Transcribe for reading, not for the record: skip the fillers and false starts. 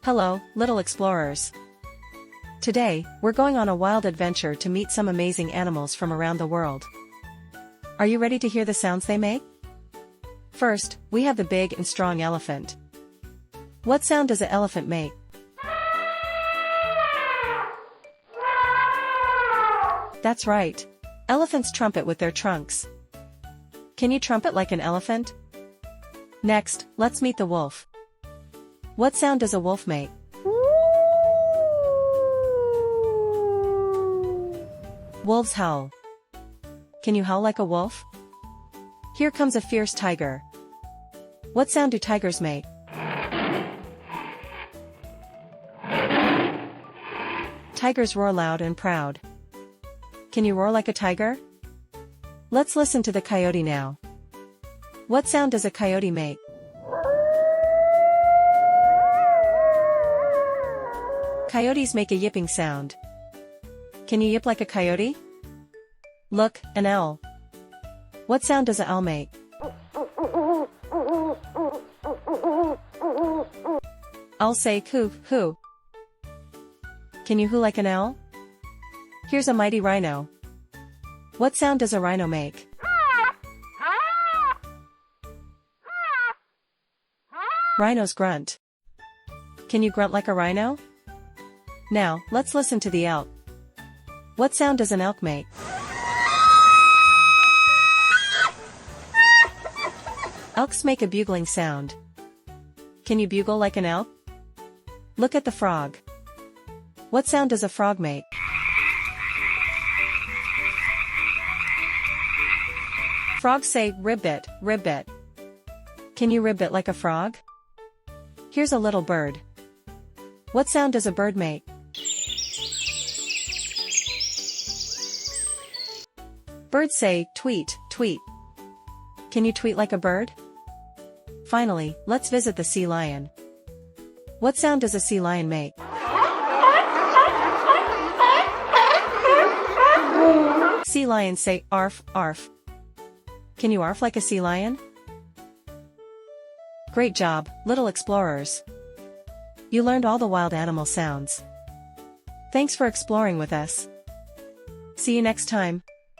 Hello, little explorers. Today, we're going on a wild adventure to meet some amazing animals from around the world. Are you ready to hear the sounds they make? First, we have the big and strong elephant. What sound does an elephant make? That's right. Elephants trumpet with their trunks. Can you trumpet like an elephant? Next, let's meet the wolf. What sound does a wolf make? Wolves howl. Can you howl like a wolf? Here comes a fierce tiger. What sound do tigers make? Tigers roar loud and proud. Can you roar like a tiger? Let's listen to the coyote now. What sound does a coyote make? Coyotes make a yipping sound. Can you yip like a coyote? Look, an owl. What sound does an owl make? I'll say coo, hoo. Can you hoo like an owl? Here's a mighty rhino. What sound does a rhino make? Rhinos grunt. Can you grunt like a rhino? Now, let's listen to the elk. What sound does an elk make? Elks make a bugling sound. Can you bugle like an elk? Look at the frog. What sound does a frog make? Frogs say ribbit, ribbit. Can you ribbit like a frog? Here's a little bird. What sound does a bird make? Birds say tweet, tweet. Can you tweet like a bird? Finally, let's visit the sea lion. What sound does a sea lion make? Sea lions say arf, arf. Can you arf like a sea lion? Great job, little explorers. You learned all the wild animal sounds. Thanks for exploring with us. See you next time.